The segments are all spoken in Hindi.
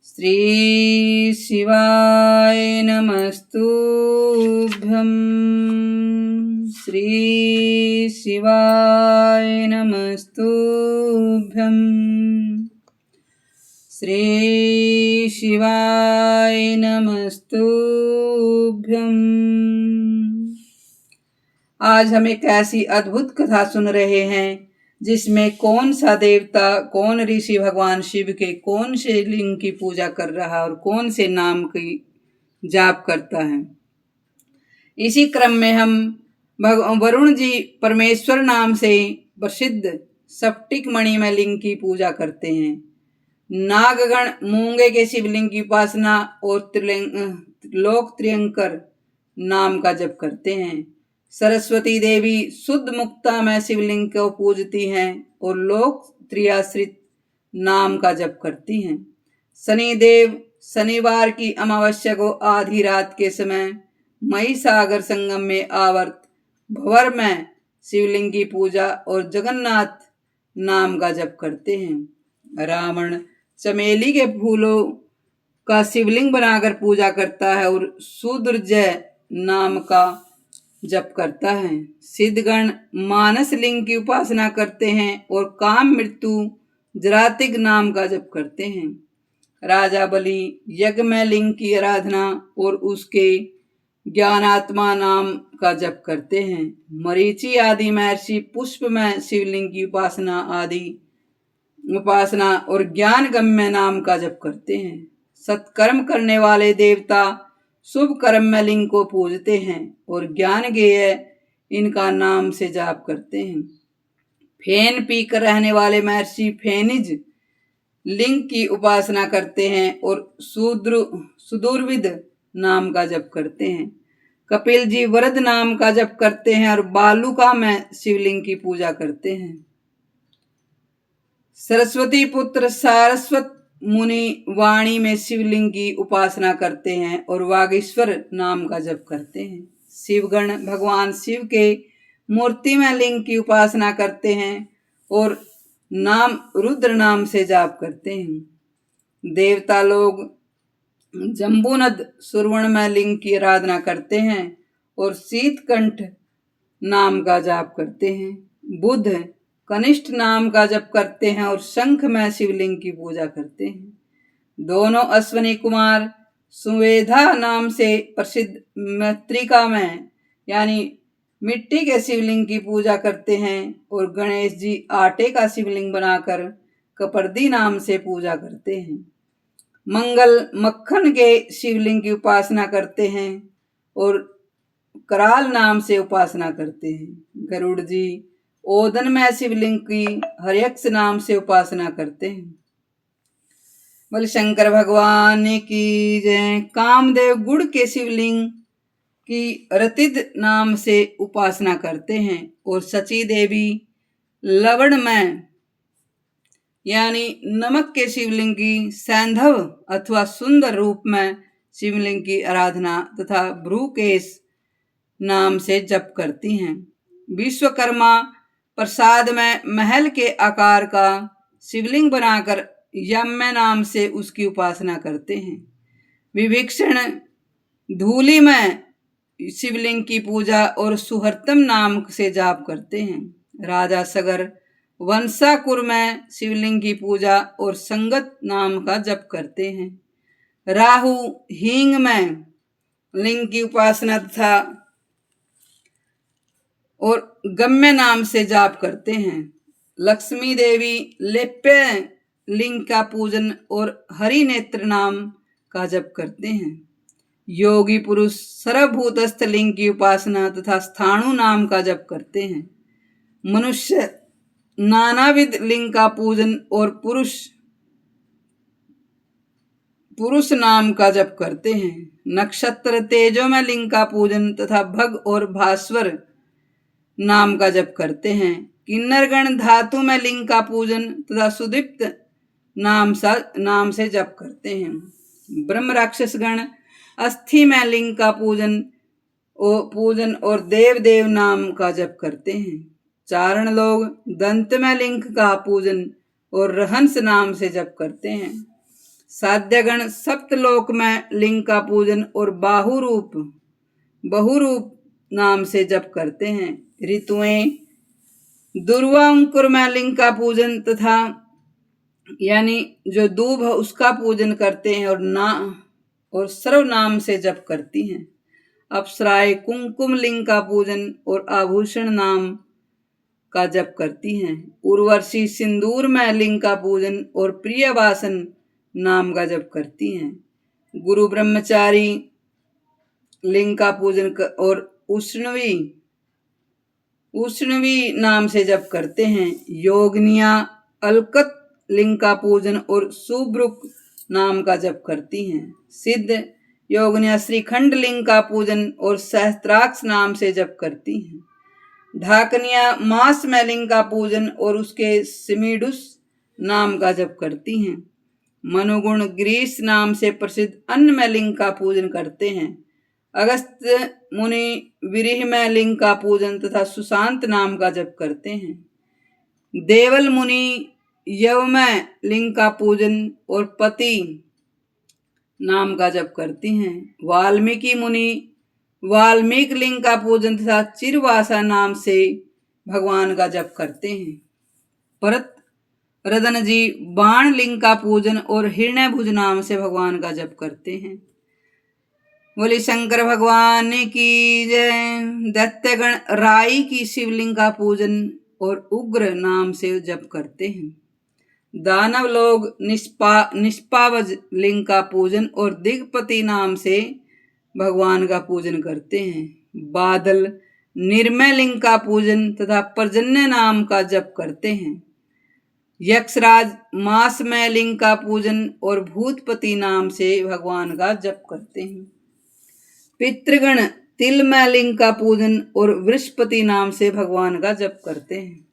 श्री शिवाय नमस्तुभ्यं। श्री शिवाय नमस्तुभ्यं। श्री शिवाय नमस्तुभ्यं। आज हम एक ऐसी अद्भुत कथा सुन रहे हैं जिसमें कौन सा देवता, कौन ऋषि भगवान शिव के कौन से लिंग की पूजा कर रहा है और कौन से नाम की जाप करता है। इसी क्रम में हम वरुण जी परमेश्वर नाम से प्रसिद्ध स्फटिक मणि में लिंग की पूजा करते हैं। नागगण मूंगे के शिवलिंग की उपासना और लोक त्रियंकर नाम का जप करते हैं। सरस्वती देवी शुद्ध मुक्ता में शिवलिंग को पूजती हैं और लोक त्रियाश्रित नाम का जप करती हैं। शनिदेव शनिवार की अमावस्या को आधी रात के समय मई सागर संगम में आवर्त भंवर में शिवलिंग की पूजा और जगन्नाथ नाम का जप करते हैं। रावण चमेली के फूलों का शिवलिंग बनाकर पूजा करता है और सुदुर्जय नाम का जप करता है। सिद्धगण मानस लिंग की उपासना करते हैं और काम मृत्यु जरातिक नाम का जप करते हैं। राजा बलि यज्ञ में लिंग की आराधना और उसके ज्ञानात्मा नाम का जप करते हैं। मरीचि आदि महर्षि पुष्प में शिवलिंग की उपासना और ज्ञान गम्य नाम का जप करते हैं। सत्कर्म करने वाले देवता शुभ कर्म में लिंग को पूजते हैं और ज्ञान गेय इनका नाम से जाप करते हैं। फेन पीकर रहने वाले महर्षि फेनिज लिंग की उपासना करते हैं और सुदुर्विद नाम का जप करते हैं। कपिल जी वरद नाम का जप करते हैं और बालुका में शिवलिंग की पूजा करते हैं। सरस्वती पुत्र सारस्वत मुनि वाणी में शिवलिंग की उपासना करते हैं और वागीश्वर नाम का जप करते हैं। शिवगण भगवान शिव के मूर्ति में लिंग की उपासना करते हैं और नाम रुद्र नाम से जाप करते हैं। देवता लोग जम्बूनद सुरवण में लिंग की आराधना करते हैं और शीतकंठ नाम का जाप करते हैं। बुध कनिष्ठ नाम का जप करते हैं और शंख में शिवलिंग की पूजा करते हैं। दोनों अश्वनी कुमार सुवेधा नाम से प्रसिद्ध मृत्तिका में यानी मिट्टी के शिवलिंग की पूजा करते हैं और गणेश जी आटे का शिवलिंग बनाकर कपर्दी नाम से पूजा करते हैं। मंगल मक्खन के शिवलिंग की उपासना करते हैं और कराल नाम से उपासना करते हैं। गरुड़ जी ओदन में शिवलिंग की हर्यक्ष नाम से उपासना करते हैं। बोले शंकर भगवान की जय। कामदेव गुड़ के शिवलिंग की रतिद नाम से उपासना करते हैं और सची देवी लवण में यानी नमक के शिवलिंग की सैंधव अथवा सुंदर रूप में शिवलिंग की आराधना तथा भ्रूकेश नाम से जप करती हैं। विश्वकर्मा प्रसाद में महल के आकार का शिवलिंग बनाकर यम्य नाम से उसकी उपासना करते हैं। विभीषण धूलि में शिवलिंग की पूजा और सुहर्तम नाम से जाप करते हैं। राजा सगर वंशाकुर में शिवलिंग की पूजा और संगत नाम का जप करते हैं। राहु हींग में लिंग की उपासना तथा और गम्य नाम से जाप करते हैं। लक्ष्मी देवी लेप्य लिंग का पूजन और हरि नेत्र नाम का जप करते हैं। योगी पुरुष सर्वभूतस्थ लिंग की उपासना तथा स्थाणु नाम का जप करते हैं। मनुष्य नानाविध लिंग का पूजन और पुरुष नाम का जप करते हैं। नक्षत्र तेजो में लिंग का पूजन तथा भग और भास्वर नाम का जप करते हैं। किन्नरगण धातु में लिंग का पूजन तथा सुदीप्त नाम से जप करते हैं। ब्रह्म राक्षस गण अस्थि में लिंग का पूजन और देव नाम का जप करते हैं। चारण लोग दंत में लिंग का पूजन और रहंस नाम से जप करते हैं। साध्यगण सप्तलोक में लिंग का पूजन और बहुरूप नाम से जप करते हैं। ऋतुएं दुर्वा अंकुर में लिंग का पूजन तथा यानी जो दूब है उसका पूजन करते हैं और सर्व नाम से जप करती हैं। अप्सराएं कुमकुम लिंग का पूजन और आभूषण नाम का जप करती हैं। उर्वशी सिंदूर में लिंग का पूजन और प्रियवासन नाम का जप करती हैं। गुरु ब्रह्मचारी लिंग का पूजन और उष्णवी नाम से जप करते हैं। योगनिया अलकत लिंग का पूजन और सुब्रुक नाम का जप करती हैं। सिद्ध योगनिया श्रीखंड लिंग का पूजन और सहस्त्राक्ष नाम से जप करती हैं। ढाकनिया मास में लिंग का पूजन और उसके सिमिडुस नाम का जप करती हैं। मनुगुण ग्रीस नाम से प्रसिद्ध अन्न में लिंग का पूजन करते हैं। अगस्त मुनि विरिह में लिंग का पूजन तथा सुशांत नाम का जप करते हैं। देवल मुनि यव में लिंग का पूजन और पति नाम का जप करती हैं। वाल्मीकि मुनि वाल्मीकि लिंग का पूजन तथा चिरवासा नाम से भगवान का जप करते हैं। भरत रदन जी बाण लिंग का पूजन और हिरण्यभुज नाम से भगवान का जप करते हैं। बोले शंकर भगवान की जय। दैत्यगण राई की शिवलिंग का पूजन और उग्र नाम से जप करते हैं। दानव लोग निष्पावज लिंग का पूजन और दिग्पति नाम से भगवान का पूजन करते हैं। बादल निर्मय लिंग का पूजन तथा पर्जन्य नाम का जप करते हैं। यक्षराज मास में लिंग का पूजन और भूतपति नाम से भगवान का जप करते हैं। पितृगण तिल में लिंग का पूजन और वृषपति नाम से भगवान का जप करते हैं।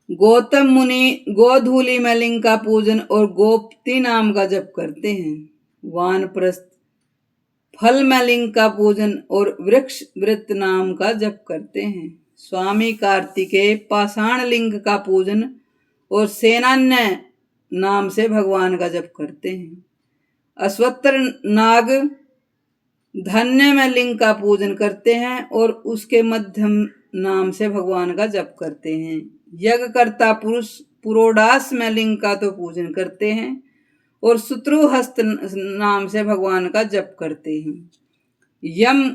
गौतम मुनि गोधूली में लिंग का पूजन और गोपति नाम का जप करते हैं। वानप्रस्थ फल में लिंग का पूजन और वृक्ष वृत्त नाम का जप करते हैं। स्वामी कार्तिकेय पाषाण लिंग का पूजन और सेनान्य नाम से भगवान का जप करते हैं। अश्वत्थर नाग धन्य में लिंग का पूजन करते हैं और उसके मध्यम नाम से भगवान का जप करते हैं। यज्ञकर्ता पुरुष पुरोडास में लिंग का तो पूजन करते हैं और शत्रुहस्त नाम से भगवान का जप करते हैं। यम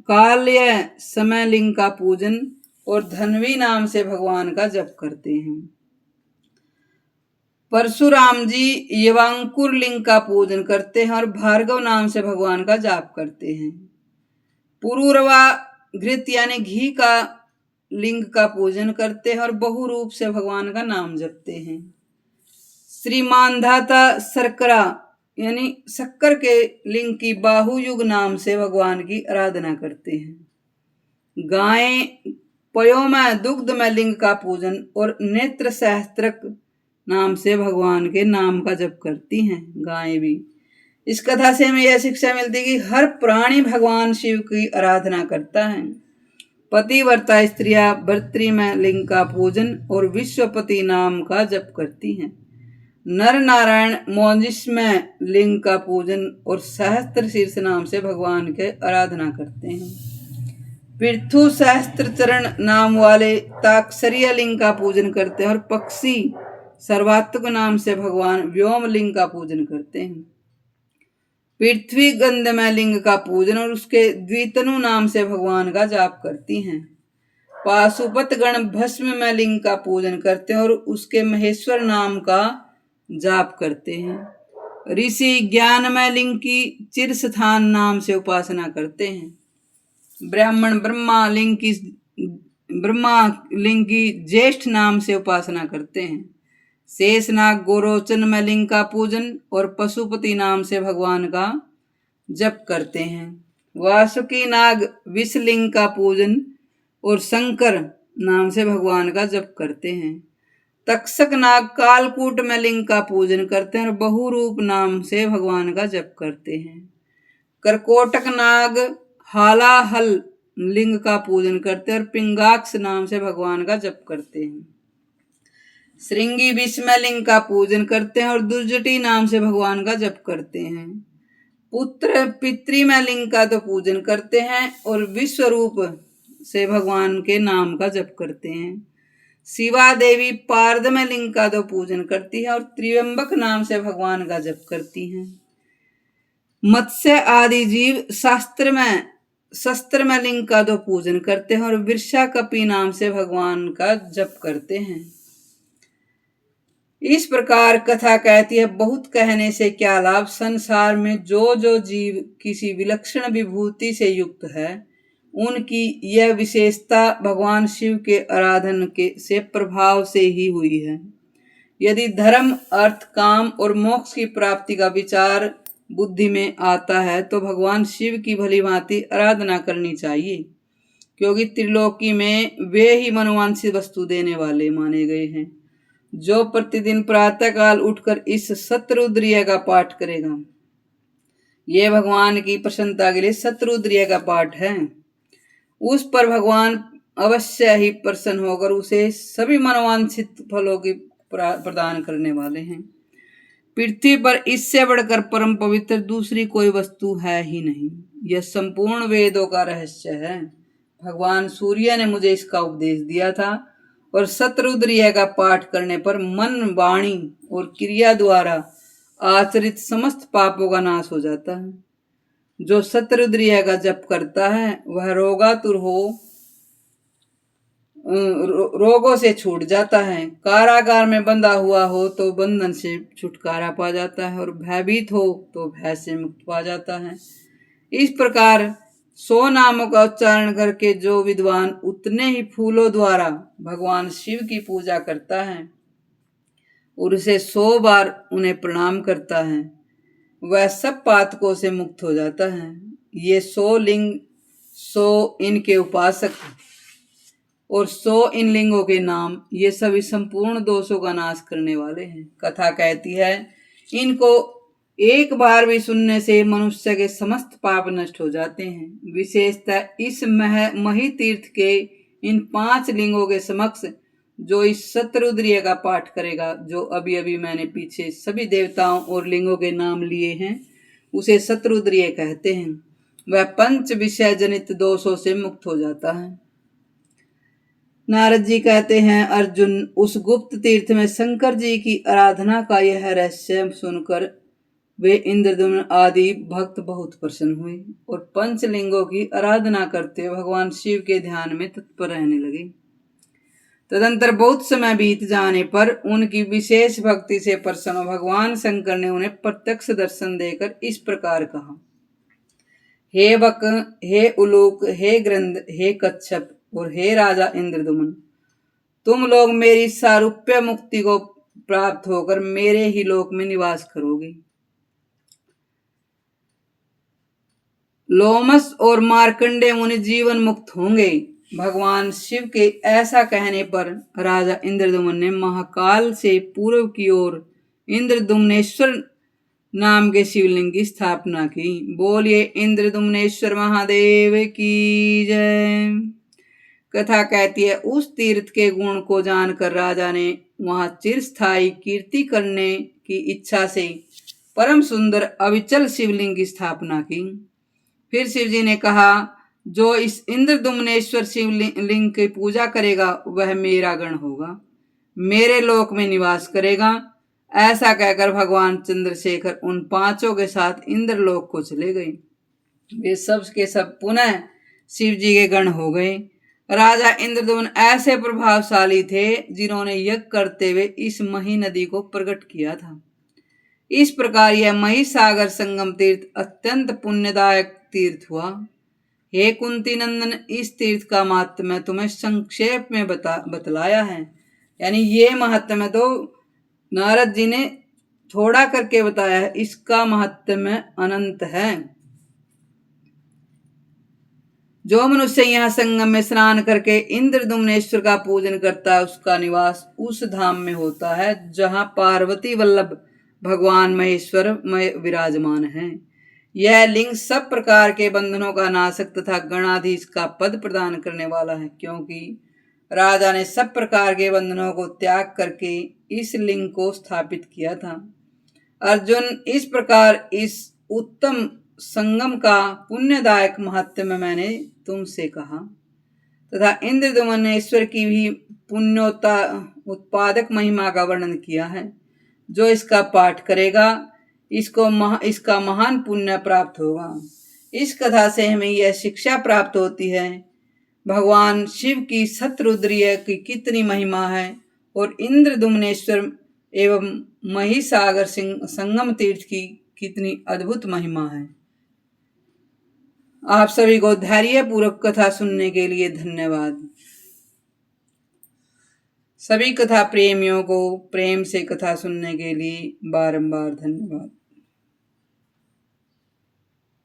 काल्य समय लिंग का पूजन और धन्वी नाम से भगवान का जप करते हैं। परशुराम जी यवांकुर लिंग का पूजन करते हैं और भार्गव नाम से भगवान का जाप करते हैं। पुरूरवा घृत यानी घी का लिंग का पूजन करते हैं और बहुरूप से भगवान का नाम जपते हैं। श्रीमानधाता शर्करा यानी शक्कर के लिंग की बाहुयुग नाम से भगवान की आराधना करते हैं। गायें पयों में दुग्ध में लिंग का पूजन और नेत्र सहस्त्रक नाम से भगवान के नाम का जप करती हैं। गायें भी इस कथा से हमें यह शिक्षा मिलती है कि हर प्राणी भगवान शिव की आराधना करता है। पतिव्रता स्त्रियां भर्तृ में लिंग का पूजन और विश्वपति नाम का जप करती हैं। नर नारायण मोजिस में लिंग का पूजन और सहस्त्र शीर्ष नाम से भगवान के आराधना करते हैं। पृथु सहस्त्र चरण नाम वाले ताक्षरीय लिंग का पूजन करते हैं और पक्षी सर्वात्मक नाम से भगवान व्योम लिंग का पूजन करते हैं। पृथ्वी गंध में लिंग का पूजन और उसके द्वितनु नाम से भगवान का जाप करती हैं। पाशुपत गण भस्म में लिंग का पूजन करते हैं और उसके महेश्वर नाम का जाप करते हैं। ऋषि ज्ञान में लिंग की चिरस्थान नाम से उपासना करते हैं। ब्राह्मण ब्रह्मा लिंग की ज्येष्ठ नाम से उपासना करते हैं। शेषनाग गोरोचन में लिंग का पूजन और पशुपति नाम से भगवान का जप करते हैं। वासुकी नाग विषलिंग का पूजन और शंकर नाम से भगवान का जप करते हैं। तक्षक नाग कालकूट में लिंग का पूजन करते हैं और बहुरूप नाम से भगवान का जप करते हैं। करकोटक नाग हालाहल लिंग का पूजन करते हैं और पिंगाक्ष नाम से भगवान का जप करते हैं। श्रृंगी विस्मय लिंग का पूजन करते हैं और दुर्जटी नाम से भगवान का जप करते हैं। पुत्र पितृमय लिंग का तो पूजन करते हैं और विश्व रूप से भगवान के नाम का जप करते हैं। शिवा देवी पारदमय लिंग का तो पूजन करती है और त्रियंबक नाम से भगवान का जप करती हैं। मत्स्य आदि जीव शस्त्रमय लिंग का तो पूजन करते हैं और वृषा कपि नाम से भगवान का जप करते हैं। इस प्रकार कथा कहती है, बहुत कहने से क्या लाभ। संसार में जो जो जीव किसी विलक्षण विभूति से युक्त है, उनकी यह विशेषता भगवान शिव के आराधन के से प्रभाव से ही हुई है। यदि धर्म, अर्थ, काम और मोक्ष की प्राप्ति का विचार बुद्धि में आता है तो भगवान शिव की भली भांति आराधना करनी चाहिए, क्योंकि त्रिलोकी में वे ही मनोवांछित वस्तु देने वाले माने गए हैं। जो प्रतिदिन प्रातःकाल उठकर इस शतरुद्रीय का पाठ करेगा, ये भगवान की प्रसन्नता के लिए शतरुद्रीय का पाठ है, उस पर भगवान अवश्य ही प्रसन्न होकर उसे सभी मनोवांछित फलों की प्रदान करने वाले हैं। पृथ्वी पर इससे बढ़कर परम पवित्र दूसरी कोई वस्तु है ही नहीं। यह संपूर्ण वेदों का रहस्य है। भगवान सूर्य ने मुझे इसका उपदेश दिया था और शतरुद्रीय का पाठ करने पर मन, वाणी और क्रिया द्वारा आचरित समस्त पापों का नाश हो जाता है। जो शतरुद्रीय का जप करता है वह रोगों से छूट जाता है। कारागार में बंधा हुआ हो तो बंधन से छुटकारा पा जाता है और भयभीत हो तो भय से मुक्त पा जाता है। इस प्रकार 100 नामों का उच्चारण करके जो विद्वान उतने ही फूलों द्वारा भगवान शिव की पूजा करता है और उसे 100 बार उन्हें प्रणाम करता है, वह सब पातकों से मुक्त हो जाता है। ये 100 लिंग, 100 इनके उपासक और 100 इन लिंगों के नाम, ये सभी संपूर्ण दोषों का नाश करने वाले हैं। कथा कहती है, इनको एक बार भी सुनने से मनुष्य के समस्त पाप नष्ट हो जाते हैं। विशेषतः इस मही तीर्थ के इन 5 लिंगों के समक्ष जो इस शतरुद्रीय का पाठ करेगा, जो अभी अभी मैंने पीछे सभी देवताओं और लिंगों के नाम लिए हैं, उसे शतरुद्रीय कहते हैं। वह 5 विषय जनित दोषों से मुक्त हो जाता है। नारद जी कहते हैं, अर्जुन, उस गुप्त तीर्थ में शंकर जी की आराधना का यह रहस्य सुनकर वे इंद्रदुम्न आदि भक्त बहुत प्रसन्न हुए और 5 लिंगों की आराधना करते भगवान शिव के ध्यान में तत्पर रहने लगे। तदंतर बहुत समय बीत जाने पर उनकी विशेष भक्ति से प्रसन्न भगवान शंकर ने उन्हें प्रत्यक्ष दर्शन देकर इस प्रकार कहा, हे वक, हे उलूक, हे ग्रंथ, हे कच्छप और हे राजा इंद्रदुम्न, तुम लोग मेरी सारूप्य मुक्ति को प्राप्त होकर मेरे ही लोक में निवास करोगे। लोमस और मार्कंडे मुनि जीवन मुक्त होंगे। भगवान शिव के ऐसा कहने पर राजा इंद्रदुम्न ने महाकाल से पूर्व की ओर इंद्रदुम्नेश्वर नाम के शिवलिंग की स्थापना की। बोलिए इंद्रदुम्नेश्वर महादेव की जय। कथा कहती है, उस तीर्थ के गुण को जानकर राजा ने वहां चिरस्थायी कीर्ति करने की इच्छा से परम सुंदर अविचल शिवलिंग की स्थापना की। फिर शिवजी ने कहा, जो इस इंद्रदुम्नेश्वर शिवलिंग की पूजा करेगा वह मेरा गण होगा, मेरे लोक में निवास करेगा। ऐसा कहकर भगवान चंद्रशेखर उन 5 के साथ इंद्रलोक को चले गए। वे सब के सब पुनः शिव जी के गण हो गए। राजा इंद्रदुम्न ऐसे प्रभावशाली थे जिन्होंने यज्ञ करते हुए इस मही नदी को प्रकट किया था। इस प्रकार यह मही सागर संगम तीर्थ अत्यंत पुण्यदायक तीर्थ हुआ। हे कुंती नंदन, इस तीर्थ का महात्म्य तुम्हें संक्षेप में बतलाया है। यानी ये महात्म्य तो नारद जी ने थोड़ा करके बताया है, इसका महात्म्य अनंत है। जो मनुष्य यहाँ संगम में स्नान करके इंद्रदुम्नेश्वर का पूजन करता है, उसका निवास उस धाम में होता है जहाँ पार्वती वल्लभ भगवान महेश्वर विराजमान हैं। यह लिंग सब प्रकार के बंधनों का नाशक तथा गणाधीश का पद प्रदान करने वाला है, क्योंकि राजा ने सब प्रकार के बंधनों को त्याग करके इस लिंग को स्थापित किया था। अर्जुन, इस प्रकार इस उत्तम संगम का पुण्यदायक महत्व मैंने तुमसे कहा तथा इंद्रदुम्न ने ईश्वर की भी पुण्योता उत्पादक महिमा का वर्णन किया है। जो इसका पाठ करेगा इसका महान पुण्य प्राप्त होगा। इस कथा से हमें यह शिक्षा प्राप्त होती है भगवान शिव की शतरुद्रीय की कितनी महिमा है और इंद्रदुम्नेश्वर एवं महिसागर संगम तीर्थ की कितनी अद्भुत महिमा है। आप सभी को धैर्य पूर्वक कथा सुनने के लिए धन्यवाद। सभी कथा प्रेमियों को प्रेम से कथा सुनने के लिए बारंबार धन्यवाद।